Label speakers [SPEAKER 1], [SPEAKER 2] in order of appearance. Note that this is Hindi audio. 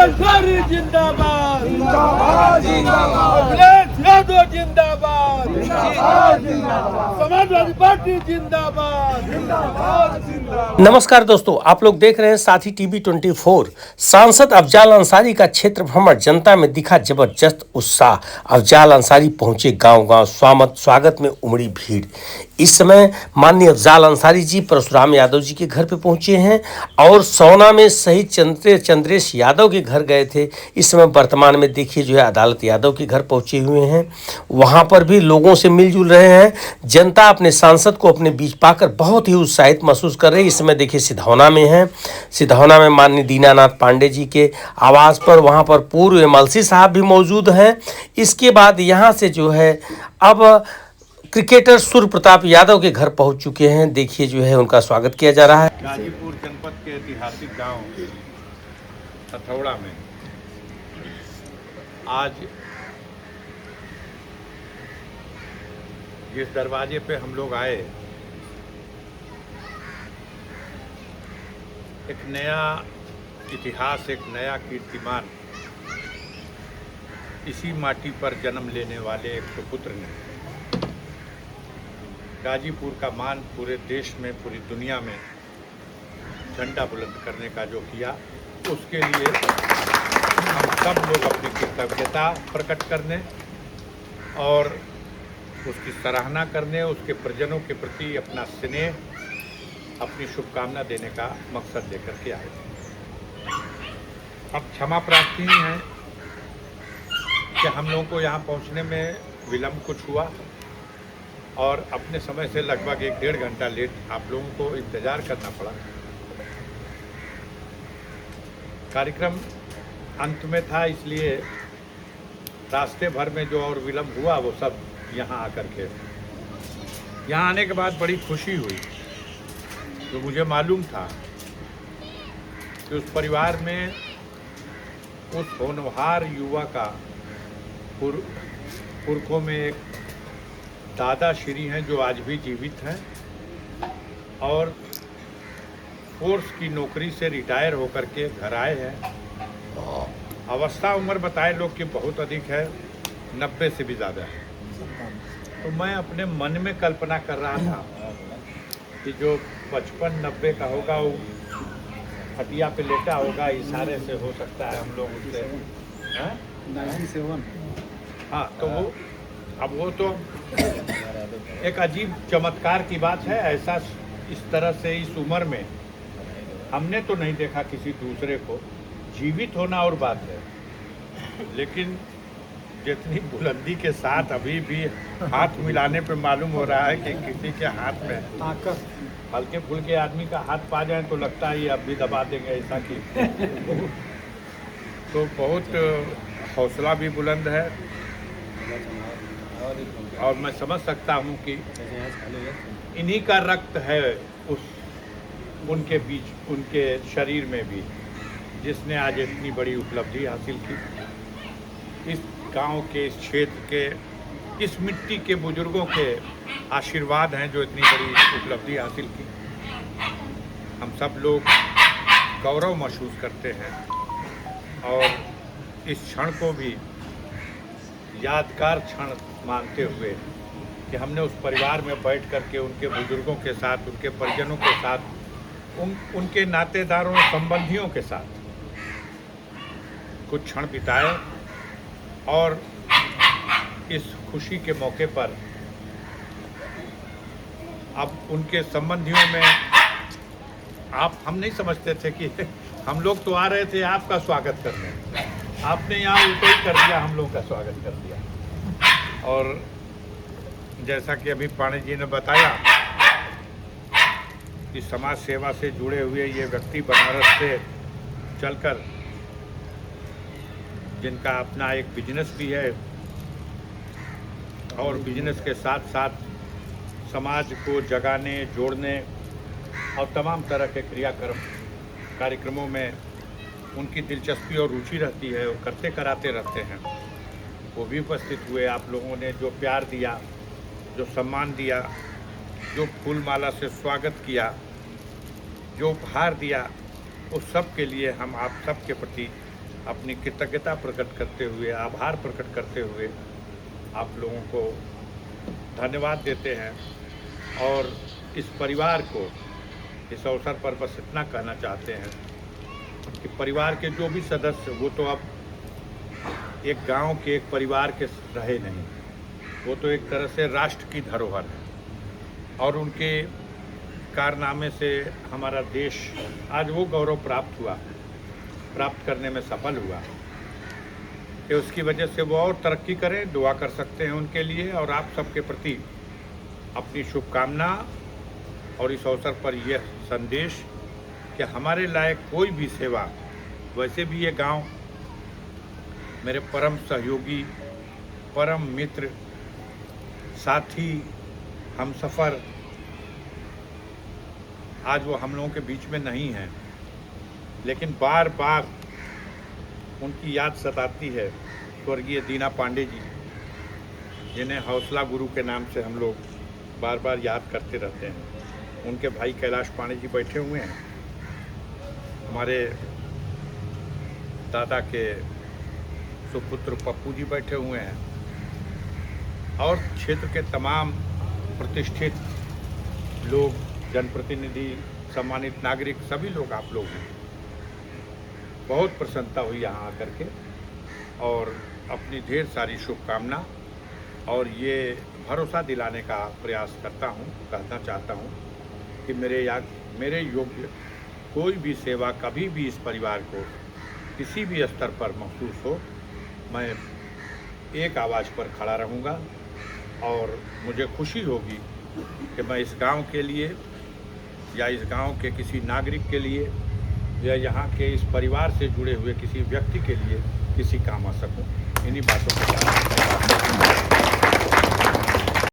[SPEAKER 1] अंसारी जिंदाबाद,
[SPEAKER 2] जिंदाबाद जिंदाबाद
[SPEAKER 1] अखिलेश यादव जिंदाबाद,
[SPEAKER 2] जिंदाबाद जिंदाबाद
[SPEAKER 1] समाजवादी पार्टी जिंदाबाद।
[SPEAKER 2] जिंदाबाद जिंदाबाद।
[SPEAKER 3] नमस्कार दोस्तों, आप लोग देख रहे हैं साथी टीवी 24। सांसद अफजाल अंसारी का क्षेत्र भ्रमण, जनता में दिखा जबरदस्त उत्साह। अफजाल अंसारी पहुंचे गांव-गांव, स्वागत में उमड़ी भीड़। इस समय माननीय अफजाल अंसारी जी परशुराम यादव जी के घर पे पहुंचे हैं और सोना में शहीद चंद्रेश यादव के घर गए थे। इस समय वर्तमान में देखिए जो है अदालत यादव के घर पहुंचे हुए हैं, वहां पर भी लोगों से मिलजुल रहे हैं। जनता अपने सांसद को अपने बीच पाकर बहुत ही उत्साहित महसूस कर रही है। इस समय देखिए सिधौना में है, सिधौना में माननीय दीनानाथ पांडे जी के आवास पर वहां पर पूर्व एमएलसी साहब भी मौजूद हैं। इसके बाद यहां से जो है अब क्रिकेटर सूर्य प्रताप यादव के घर पहुंच चुके हैं। देखिए जो है उनका स्वागत किया जा रहा है।
[SPEAKER 1] गाजीपुर जनपद के ऐतिहासिक गांव हथौड़ा में आज जिस दरवाजे पे हम लोग आए, एक नया इतिहास, एक नया कीर्तिमान इसी माटी पर जन्म लेने वाले एक सुपुत्र ने गाजीपुर का मान पूरे देश में, पूरी दुनिया में झंडा बुलंद करने का जो किया, उसके लिए हम सब लोग अपनी कृतज्ञता प्रकट करने और उसकी सराहना करने, उसके परिजनों के प्रति अपना स्नेह, अपनी शुभकामना देने का मकसद लेकर के आए। अब क्षमा प्रार्थी है कि हम लोगों को यहाँ पहुँचने में विलम्ब कुछ हुआ और अपने समय से लगभग 1-1.5 घंटा लेट आप लोगों को इंतज़ार करना पड़ा। कार्यक्रम अंत में था, इसलिए रास्ते भर में जो और विलम्ब हुआ वो सब यहाँ आकर के, यहाँ आने के बाद बड़ी खुशी हुई। तो मुझे मालूम था कि उस परिवार में उस होनहार युवा का पुरखों में एक दादाश्री हैं जो आज भी जीवित हैं और फोर्स की नौकरी से रिटायर होकर के घर आए हैं। अवस्था उम्र बताए लोग कि बहुत अधिक है, 90 से भी ज़्यादा है। तो मैं अपने मन में कल्पना कर रहा था कि जो 55-90 का होगा वो खटिया पे लेटा होगा, इशारे से हो सकता है हम लोग उससे
[SPEAKER 2] 97।
[SPEAKER 1] हाँ, तो वो अब वो तो एक अजीब चमत्कार की बात है। ऐसा इस तरह से इस उम्र में हमने तो नहीं देखा किसी दूसरे को। जीवित होना और बात है, लेकिन जितनी बुलंदी के साथ अभी भी हाथ मिलाने पे मालूम हो रहा है कि किसी के हाथ में ताकत, हल्के फुल्के आदमी का हाथ पा जाए तो लगता है ये अब भी दबा देंगे, ऐसा कि तो बहुत हौसला भी बुलंद है और मैं समझ सकता हूँ कि इन्हीं का रक्त है उनके बीच, उनके शरीर में भी, जिसने आज इतनी बड़ी उपलब्धि हासिल की। इस गांव के, इस क्षेत्र के, इस मिट्टी के बुजुर्गों के आशीर्वाद हैं जो इतनी बड़ी उपलब्धि हासिल की। हम सब लोग गौरव महसूस करते हैं और इस क्षण को भी यादगार क्षण मानते हुए कि हमने उस परिवार में बैठ कर के उनके बुजुर्गों के साथ, उनके परिजनों के साथ, उनके नातेदारों, संबंधियों के साथ कुछ क्षण बिताए और इस खुशी के मौके पर अब उनके संबंधियों में हम नहीं समझते थे कि हम लोग तो आ रहे थे आपका स्वागत करने, आपने यहाँ उल्टा ही कर दिया, हम लोगों का स्वागत कर दिया। और जैसा कि अभी पांडे जी ने बताया कि समाज सेवा से जुड़े हुए ये व्यक्ति बनारस से चलकर, जिनका अपना एक बिजनेस भी है और बिजनेस के साथ साथ समाज को जगाने, जोड़ने और तमाम तरह के कार्यक्रमों में उनकी दिलचस्पी और रुचि रहती है और करते कराते रहते हैं। वो भी उपस्थित हुए। आप लोगों ने जो प्यार दिया, जो सम्मान दिया, जो फूल माला से स्वागत किया, जो उपहार दिया, उस सब के लिए हम आप सब के प्रति अपनी कृतज्ञता प्रकट करते हुए, आभार प्रकट करते हुए आप लोगों को धन्यवाद देते हैं। और इस परिवार को इस अवसर पर बस इतना कहना चाहते हैं कि परिवार के जो भी सदस्य, वो तो अब एक गांव के, एक परिवार के रहे नहीं, वो तो एक तरह से राष्ट्र की धरोहर है। और उनके कारनामे से हमारा देश आज वो गौरव प्राप्त करने में सफल हुआ कि उसकी वजह से वो और तरक्की करें। दुआ कर सकते हैं उनके लिए। और आप सबके प्रति अपनी शुभकामना और इस अवसर पर यह संदेश कि हमारे लायक कोई भी सेवा, वैसे भी ये गांव मेरे परम सहयोगी, परम मित्र, साथी, हमसफ़र, आज वो हम लोगों के बीच में नहीं हैं, लेकिन बार बार उनकी याद सताती है। स्वर्गीय दीना पांडे जी, जिन्हें हौसला गुरु के नाम से हम लोग बार बार याद करते रहते हैं। उनके भाई कैलाश पांडे जी बैठे हुए हैं, हमारे दादा के सुपुत्र पप्पू जी बैठे हुए हैं, और क्षेत्र के तमाम प्रतिष्ठित लोग, जनप्रतिनिधि, सम्मानित नागरिक, सभी लोग आप लोग हैं। बहुत प्रसन्नता हुई यहाँ आकर के, और अपनी ढेर सारी शुभकामना और ये भरोसा दिलाने का प्रयास करता हूँ, कहना चाहता हूँ कि मेरे योग्य कोई भी सेवा कभी भी इस परिवार को किसी भी स्तर पर महसूस हो, मैं एक आवाज़ पर खड़ा रहूँगा। और मुझे खुशी होगी कि मैं इस गांव के लिए या इस गांव के किसी नागरिक के लिए या यहाँ के इस परिवार से जुड़े हुए किसी व्यक्ति के लिए किसी काम आ सकूँ। इन्हीं बातों को